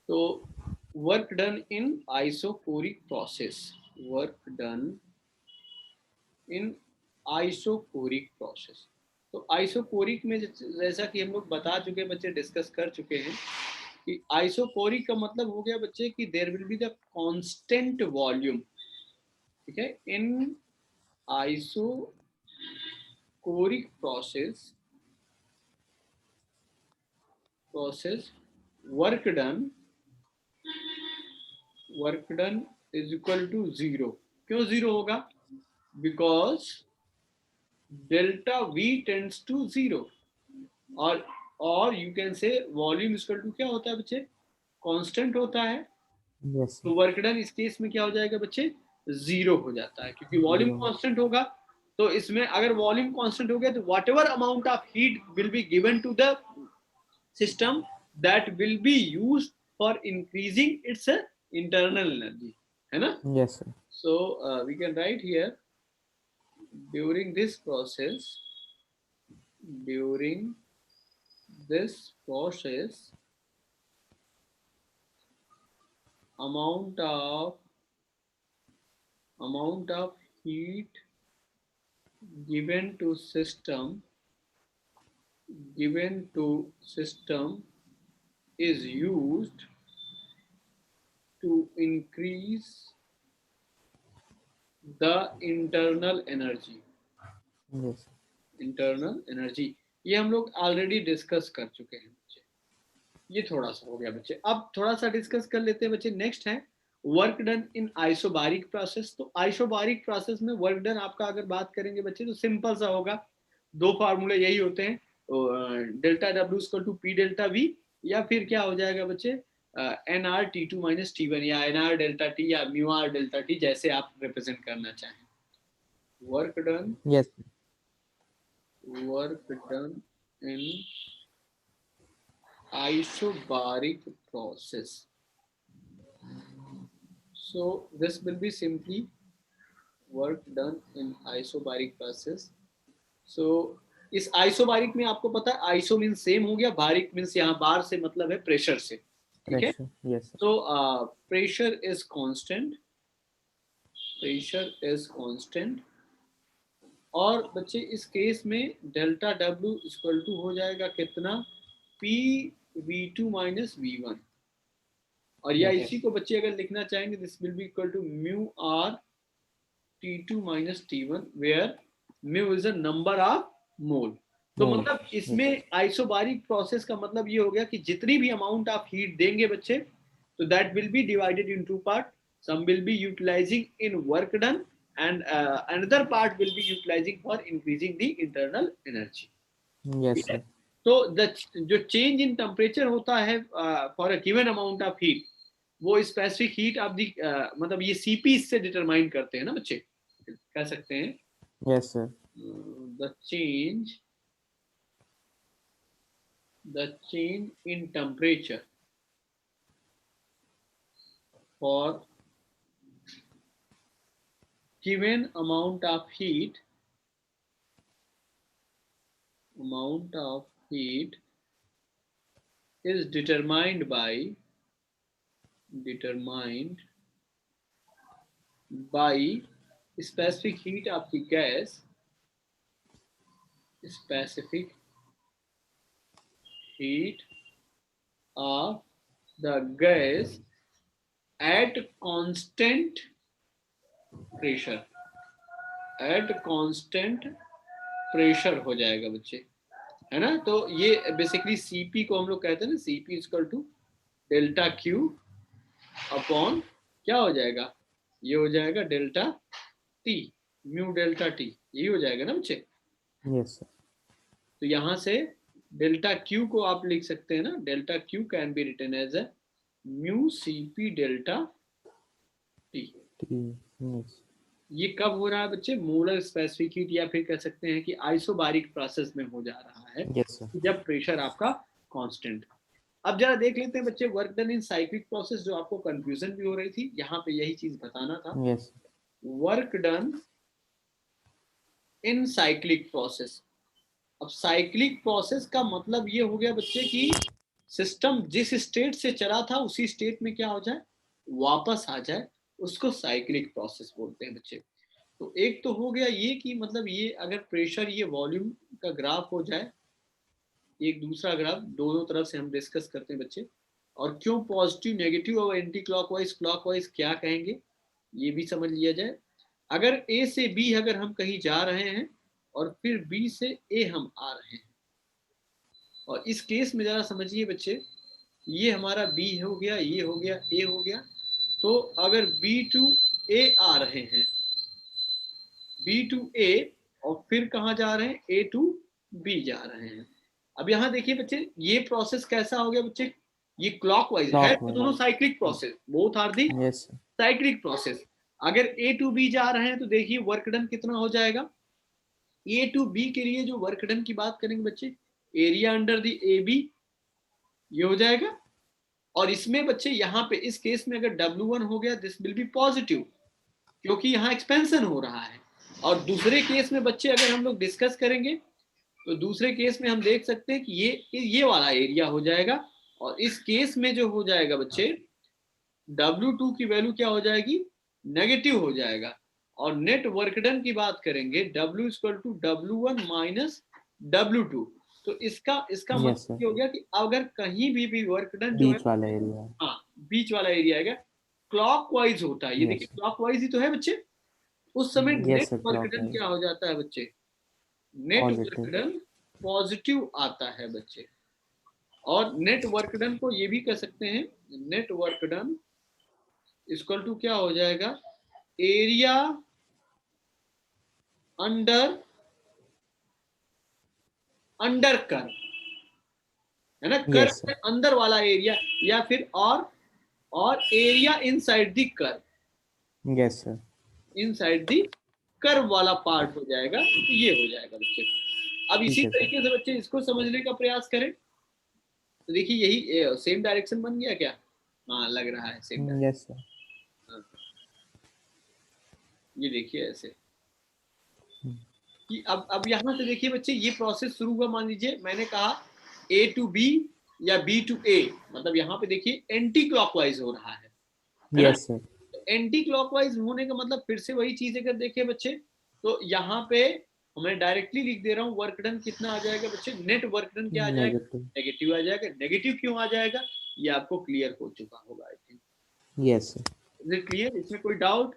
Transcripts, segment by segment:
तो work done in isochoric process, work done in isochoric process. तो isochoric में जैसा कि हम लोग बता चुके हैं बच्चे, डिस्कस कर चुके हैं कि आइसोकोरिक का मतलब हो गया बच्चे कि there will be the constant volume, ठीक है, in isochoric process work done is equal to zero. क्यों जीरो होगा? Because delta V tends to zero, और you can say volume equal to क्या होता है बच्चे? कांस्टेंट होता है। यस तो वर्क डन इस केस में क्या हो जाएगा बच्चे? जीरो हो जाता है, क्योंकि वॉल्यूम कांस्टेंट होगा। तो इसमें अगर वॉल्यूम कांस्टेंट हो गया तो whatever amount of heat will be given to the system, that will be use for increasing its internal energy, है ना? Yes sir So we can write here, during this process, during this process, amount of heat given to system is used to increase the internal energy. Yes internal energy ये हम लोग already discuss कर चुके हैं बच्चे। ये थोड़ा सा हो गया बच्चे। अब थोड़ा सा डिस्कस कर लेते हैं बच्चे। नेक्स्ट है work done in isobaric process. तो आइसोबारिक प्रोसेस में वर्क डन आपका अगर बात करेंगे बच्चे तो सिंपल सा होगा, दो फार्मूले यही होते हैं, delta W equal to P delta V, या फिर क्या हो जाएगा बच्चे, N R T two minus T one, या एन आर डेल्टा टी, या म्यू आर डेल्टा टी, जैसे आप रिप्रेजेंट करना चाहें। Work done yes in isobaric process. So this will be simply work done in isobaric process. So इस isobaric में आपको पता है आइसो मीन सेम हो गया, बारिक मीन्स यहाँ बार से मतलब है प्रेशर से, ठीक है? प्रेशर यस तो प्रेशर इज कांस्टेंट, और बच्चे इस केस में डेल्टा डब्ल्यू इक्वल टू हो जाएगा कितना? P V two minus V one, और या इसी को बच्चे अगर लिखना चाहेंगे this will be equal to mu R T two minus T one, where mu is a number of mole. तो मतलब इसमें आइसोबारिक प्रोसेस का मतलब ये हो गया कि जितनी भी अमाउंट ऑफ हीट देंगे बच्चे, तो that will be divided in two part. Some will be utilising in work done, and another part will be utilizing for increasing the internal energy. Yes sir तो जो चेंज इन टेम्परेचर होता है for a given amount of heat, वो specific heat of the मतलब ये CP से determine करते हैं ना बच्चे, कह सकते हैं yes sir the change in temperature for given amount of heat is determined by specific heat of the gas, specific heat of the gas at constant pressure, हो जाएगा बच्चे, है ना? तो ये बेसिकली सीपी को हम लोग कहते हैं ना, CP equal to delta Q upon क्या हो जाएगा? ये हो जाएगा delta T, mu delta T, यही हो जाएगा ना बच्चे? यस सर तो यहां से डेल्टा क्यू को आप लिख सकते हैं ना, delta Q can be written as a mu CP delta T. Yes ये कब हो रहा है बच्चे? मोलर स्पेसिफिक हीट, या फिर कह सकते हैं कि आइसोबारिक प्रोसेस में हो जा रहा है, यस सर जब प्रेशर आपका कांस्टेंट। अब जरा देख लेते हैं बच्चे work done in cyclic process, जो आपको कंफ्यूजन भी हो रही थी, यहाँ पे यही चीज बताना था। Yes work done in cyclic process. अब साइक्लिक प्रोसेस का मतलब ये हो गया बच्चे कि सिस्टम जिस स्टेट से चला था उसी स्टेट में क्या हो जाए, वापस आ जाए, उसको साइक्लिक प्रोसेस बोलते हैं बच्चे। तो एक तो हो गया ये कि मतलब ये अगर प्रेशर ये वॉल्यूम का ग्राफ हो जाए, एक दूसरा ग्राफ दोनों तरफ से हम डिस्कस करते हैं बच्चे, और क्यों पॉजिटिव नेगेटिव और एंटी क्लॉकवाइज क्या कहेंगे ये भी समझ लिया जाए। अगर ए से बी अगर हम कहीं जा रहे हैं और फिर बी से ए हम आ रहे हैं, और इस केस में जरा समझिए बच्चे, ये हमारा बी हो गया, ये हो गया, ए हो गया। तो अगर बी टू ए आ रहे हैं, बी टू ए, और फिर कहाँ जा रहे हैं, ए टू बी जा रहे हैं। अब यहाँ देखिए बच्चे, ये प्रोसेस कैसा हो गया बच्चे, ये क्लॉकवाइज है, तो दोनों cyclic process, both are the Yes, sir. Cyclic process. अगर ए टू बी जा रहे हैं तो देखिए वर्क डन कितना हो जाएगा। ए टू बी के लिए जो वर्क डन की बात करेंगे बच्चे, area under the A B, ये हो जाएगा। और इसमें बच्चे यहाँ पे इस केस में अगर W1 हो गया, दिस विल बी पॉजिटिव, क्योंकि यहाँ एक्सपेंशन हो रहा है। और दूसरे केस में बच्चे अगर हम लोग डिस्कस करेंगे, तो दूसरे केस में हम देख सकते हैं कि ये वाला एरिया हो जाएगा, और इस केस में जो हो जाएगा बच्चे, W2 की वैल्यू क्या हो जाएगी, नेगेटिव हो जाएगा। और नेट वर्क डन की बात करेंगे, W equal to W1 minus W2। तो इसका Yes, मतलब sir. ये हो गया कि अगर कहीं भी वर्क डन जो है, बीच वाला एरिया। हाँ बीच वाला एरिया आएगा, क्लॉकवाइज होता है। ये Yes, देखिए sir. क्लॉकवाइज ही तो है बच्चे, उस समय Yes, net sir. Work done Clockwise. क्या हो जाता है बच्चे, net work Positive. Done positive आता है बच्चे। और नेट वर्क डन को ये भी कह सकते हैं, net work done equal to क्या हो जाएगा, एरिया अंडर कर्व, है ना, कर्व Yes, के sir. अंदर वाला एरिया, या फिर और area inside the curve, Yes, sir. Inside the curve वाला पार्ट हो जाएगा, तो ये हो जाएगा बच्चे। अब इसी ठीक है सर। तरीके से बच्चे इसको समझने का प्रयास करें, तो देखिए यही सेम डायरेक्शन बन गया क्या, हाँ लग रहा है सेम डायरेक्शन। Yes, sir. ये देखिए ऐसे कि अब यहाँ से देखिए बच्चे, ये प्रोसेस शुरू हुआ, मान लीजिए मैंने कहा ए टू बी या बी टू ए, मतलब यहाँ पे देखिए एंटी क्लॉकवाइज हो रहा है ना। Yes, sir. एंटी क्लॉकवाइज होने का मतलब फिर से वही चीज अगर देखें बच्चे, तो यहाँ पे मैं डायरेक्टली लिख दे रहा हूँ, वर्क डन कितना आ जाएगा बच्चे, नेट वर्क डन क्या आ जाएगा, Negative. नेगेटिव आ जाएगा। नेगेटिव क्यों आ जाएगा, ये आपको क्लियर हो चुका होगा I think. Yes, sir. Is it clear, इसमें कोई डाउट?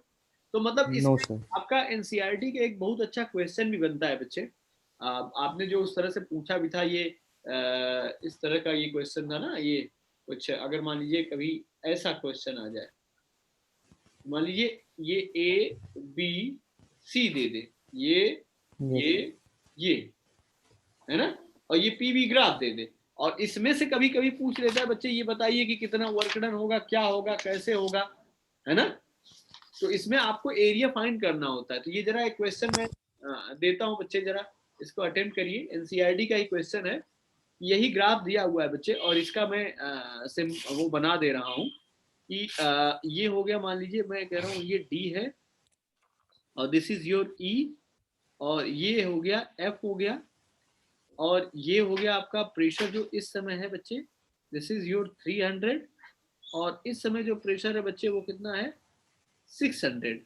तो मतलब No, इसमें sir. आपका एनसीईआरटी का एक बहुत अच्छा क्वेश्चन भी बनता है बच्चे। आपने जो उस तरह से पूछा भी था, ये इस तरह का ये क्वेश्चन था ना, ये कुछ अगर मान लीजिए कभी ऐसा क्वेश्चन आ जाए, मान लीजिए ये A B C they they, Yes. ये है ना, और ये पीवी ग्राफ दे दे, और इसमें से कभी कभी पूछ लेता है बच्चे, ये बताइए कि कितना वर्क डन होगा, क्या होगा, कैसे होगा, है ना। तो इसमें आपको एरिया फाइंड करना होता है। तो ये जरा एक क्वेश्चन मैं देता हूँ बच्चे, जरा इसको अटेम्प्ट करिए। एनसीईआरटी का ही क्वेश्चन है, यही ग्राफ दिया हुआ है बच्चे, और इसका मैं वो बना दे रहा हूँ कि ये हो गया, मान लीजिए मैं कह रहा हूँ ये डी है, और दिस इज योर ई, और ये हो गया एफ हो गया, और ये हो गया आपका प्रेशर जो इस समय है बच्चे, दिस इज योर 300, और इस समय जो प्रेशर है बच्चे वो कितना है, 600।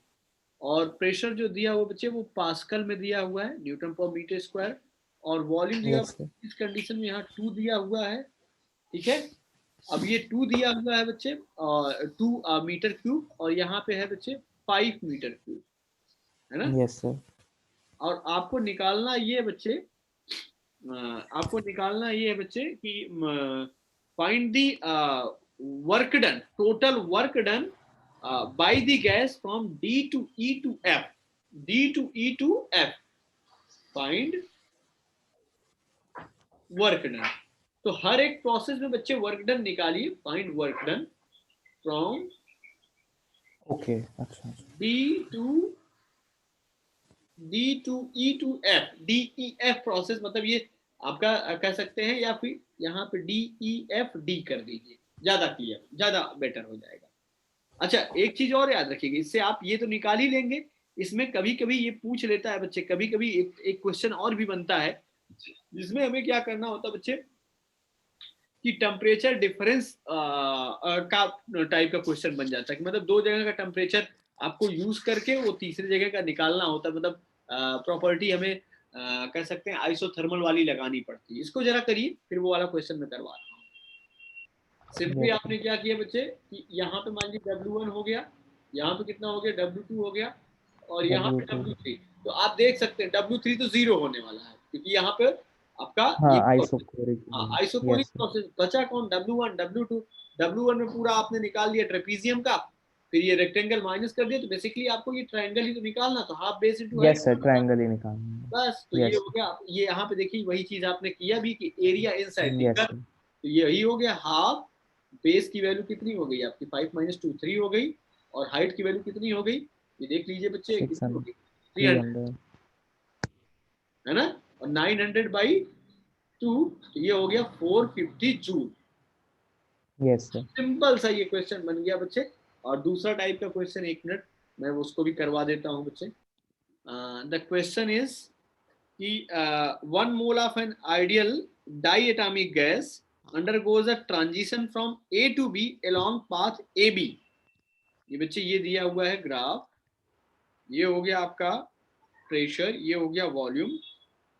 और प्रेशर जो दिया हुआ बच्चे वो पास्कल में दिया हुआ है, न्यूटन पर मीटर स्क्वायर। और वॉल्यूम दिया Yes, sir. इस कंडीशन में यहाँ 2 दिया हुआ है, ठीक है। अब ये 2 दिया हुआ है बच्चे, 2 मीटर क्यूब, और यहाँ पे है बच्चे 5 मीटर क्यूब, है ना। Yes, sir. और आपको निकालना ये बच्चे, आपको निकालना ये है बच्चे कि find the work done, total work done by the gas from D to E to F, D to E to F, find work done। तो हर एक प्रोसेस में बच्चे वर्क डन निकालिए, find work done from Okay. अच्छा. D to E to F, D E F process, मतलब ये आपका कह सकते हैं, या फिर यहाँ पे D E F D कर दीजिए, ज्यादा क्लियर, ज्यादा बेटर हो जाएगा। अच्छा एक चीज और याद रखिएगा, इससे आप ये तो निकाल ही लेंगे, इसमें कभी कभी ये पूछ लेता है बच्चे, कभी कभी एक क्वेश्चन और भी बनता है, जिसमें हमें क्या करना होता है बच्चे, कि टेम्परेचर डिफरेंस का टाइप का क्वेश्चन बन जाता है कि मतलब दो जगह का टेम्परेचर आपको यूज करके वो तीसरी जगह का निकालना होता है, मतलब प्रॉपर्टी हमें कह सकते हैं आइसोथर्मल वाली लगानी पड़ती है। इसको जरा करिए, फिर वो वाला क्वेश्चन मैं करवा रहा हूँ। Simply Yes, sir. आपने क्या किया बच्चे कि यहाँ पे मान लीजिए W1 हो गया, यहाँ पे कितना हो गया W2 हो गया, और यहाँ पे W2. W3। तो आप देख सकते हैं W3 तो जीरो होने वाला है क्योंकि यहाँ पे आपका हाँ, ये आइसोकोरिक. हाँ आइसोकोनिक Yes, sir. प्रोसेस बचा कौन, W1 W2। W1 में पूरा आपने निकाल लिया ट्रेपीजियम का, फिर ये रेक्टेंगल माइनस कर दिया, तो बेसिकली आपको ये ट्रायंगल ही तो निकालना, तो half base into height Yes, sir. Triangle ही निकालना है. बस। तो ये Yes, हो गया। ये यहाँ पे देखिए वही चीज आपने किया भी कि area inside the yes, curve, sir. तो यही हो गया हाफ। बेस की वैल्यू कितनी हो गई आपकी 5 - 2 3 हो गई, और हाइट की वैल्यू कितनी हो गई ये देख लीजिए बच्चे, कितनी हो 600, गई 300, 300. है ना, और 900/2 तो ये हो गया 450 जूल। Yes, sir. सिंपल सा ये क्वेश्चन बन गया बच्चे। और दूसरा टाइप का क्वेश्चन, एक मिनट मैं उसको भी करवा देता हूँ बच्चे। द क्वेश्चन इज कि 1 mole of an ideal diatomic gas undergoes a transition from A to B along path AB। ये बच्चे ये दिया हुआ है ग्राफ, ये हो गया आपका प्रेशर, ये हो गया वॉल्यूम,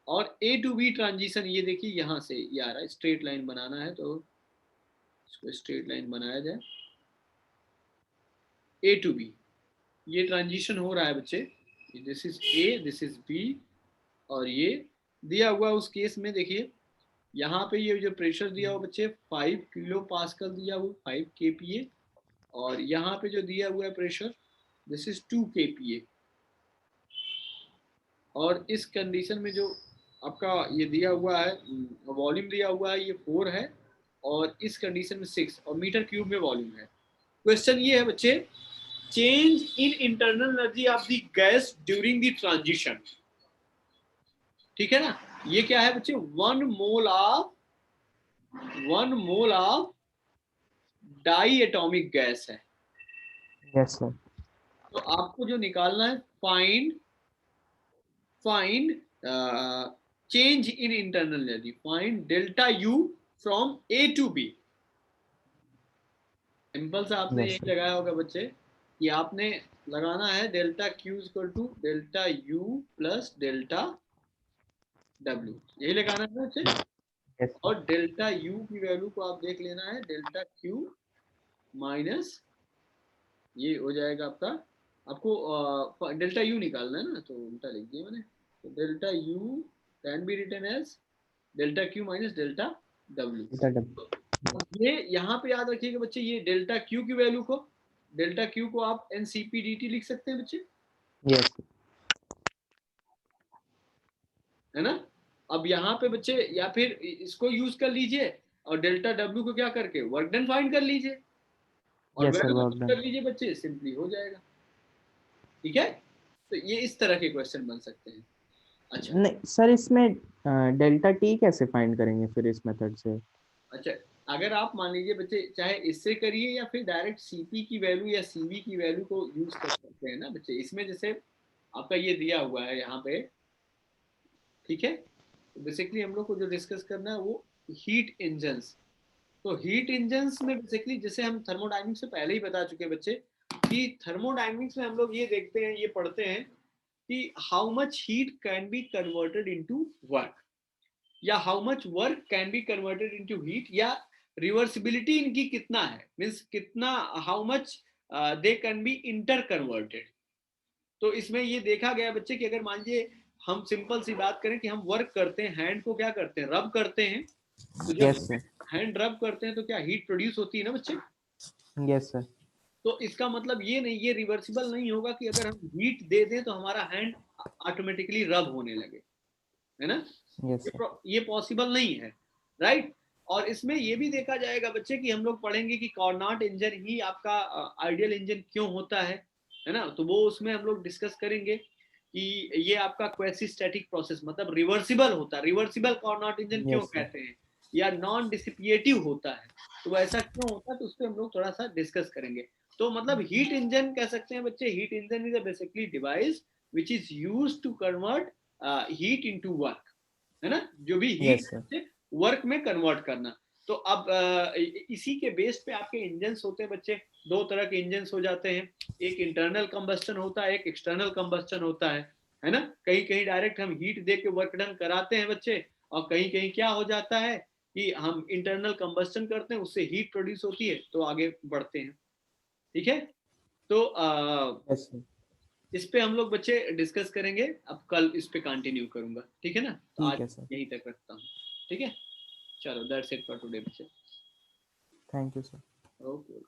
और A to B ट्रांजिशन ये देखिए यहाँ से ये आ रहा है। स्ट्रेट लाइन बनाना है तो इसको स्ट्रेट लाइन बनाया जाए। A to B ये ट्रांजिशन हो रहा है बच्चे, this is A, this is B, और ये दिया हुआ उस केस में देखिए यहाँ पे ये जो प्रेशर दिया हुआ बच्चे 5 किलो पास्कल दिया हुआ 5 kPa, और यहाँ पे जो दिया हुआ है प्रेशर दिस इज 2 kPa, और इस कंडीशन में जो आपका ये दिया हुआ है वॉल्यूम दिया हुआ है ये 4 है, और इस कंडीशन में 6, और मीटर क्यूब में वॉल्यूम है। क्वेश्चन ये है बच्चे, change in internal energy of the gas during the transition. ठीक है ना, ये क्या है बच्चे, 1 mole of diatomic gas है। Yes, sir. तो आपको जो निकालना है find change in internal energy, find delta U from A to B. Simple से आपने Yes, यही sir. लगाया होगा बच्चे कि आपने लगाना है delta Q equal to delta U plus delta W, यही लगाना है बच्चे। Yes, sir. और डेल्टा यू की वैल्यू को आप देख लेना है डेल्टा क्यू माइनस ये हो जाएगा आपका, आपको डेल्टा यू निकालना है ना, तो उल्टा लिख दिया मैंने। तो delta U can be written as delta Q minus delta W. Delta W. ये यहाँ पे याद रखिएगा बच्चे, ये डेल्टा क्यू की वैल्यू को, डेल्टा क्यू को आप NCPDT लिख सकते हैं बच्चे, Yes, sir. है ना। अब यहाँ पे बच्चे या फिर इसको यूज कर लीजिए, और डेल्टा डब्ल्यू को क्या करके वर्क डन फाइंड कर लीजिए, और Yes, sir. वैल्यू Work कर done. लीजिए बच्चे, सिंपली हो जाएगा। ठीक है, तो ये इस तरह के क्वेश्चन बन सकते हैं। अच्छा नहीं सर, इसमें डेल्टा टी कैसे फाइंड करेंगे फिर इस मेथड से? अच्छा, अगर आप मान लीजिए बच्चे चाहे इससे करिए या फिर डायरेक्ट CP की वैल्यू या CV की वैल्यू को यूज कर सकते हैं ना बच्चे। इसमें जैसे आपका ये दिया हुआ है यहाँ पे, ठीक है, तो बेसिकली हम लोग को जो डिस्कस करना है वो हीट इंजन्स। तो हीट इंजन्स में बेसिकली जैसे हम थर्मोडायनेमिक्स से पहले ही बता चुके हैं बच्चे कि थर्मोडायनेमिक्स में हम लोग ये देखते हैं, ये पढ़ते हैं कि how much heat can be converted into work, या how much work can be converted into heat, या रिवर्सिबिलिटी इनकी कितना है, मींस कितना how much they can be interconverted. तो इसमें ये देखा गया बच्चे कि अगर मान लीजिए हम सिंपल सी बात करें कि हम वर्क करते हैं, हैंड को क्या करते हैं, रब करते हैं, तो जब Yes, sir. हैंड रब करते हैं तो क्या हीट प्रोड्यूस होती है ना बच्चे। Yes, sir. तो इसका मतलब ये नहीं, ये रिवर्सिबल नहीं होगा कि अगर हम हीट दे दें तो हमारा हैंड ऑटोमेटिकली रब होने लगे, है ना। Yes, sir. ये पॉसिबल नहीं है, राइट। और इसमें ये भी देखा जाएगा बच्चे कि हम लोग पढ़ेंगे कि कार्नोट इंजन ही आपका आइडियल इंजन क्यों होता है ना। तो वो उसमें हम लोग डिस्कस करेंगे कि ये आपका क्वेसी स्टैटिक प्रोसेस मतलब रिवर्सिबल होता है, रिवर्सिबल कार्नोट इंजन क्यों Yes, sir. कहते हैं, या नॉन डिसिपिएटिव होता है, तो ऐसा क्यों होता है, तो उस पर हम लोग थोड़ा सा डिस्कस करेंगे। तो मतलब हीट इंजन कह सकते हैं बच्चे, heat engine is a basically device which is used to convert heat into work, है ना, जो भी हीट Yes, sir. से वर्क में कन्वर्ट करना। तो अब इसी के बेस पे आपके इंजन्स होते हैं बच्चे, दो तरह के इंजन्स हो जाते हैं, एक इंटरनल कंबस्टन होता है, एक एक्सटर्नल कंबस्टन होता है ना। कहीं कहीं डायरेक्ट हम हीट दे के वर्क डन कराते हैं बच्चे, और कहीं कहीं क्या हो जाता है कि हम इंटरनल कंबस्टन करते हैं, उससे हीट प्रोड्यूस होती है तो आगे बढ़ते हैं। ठीक है, तो यस सर। इस पे हम लोग बच्चे डिस्कस करेंगे, अब कल इस पे कंटिन्यू करूंगा, ठीक है ना। तो ठीक आज है सर। यहीं तक रखता हूँ, ठीक है। चलो दैट्स इट फॉर टुडे बच्चे। Thank you sir. ओके।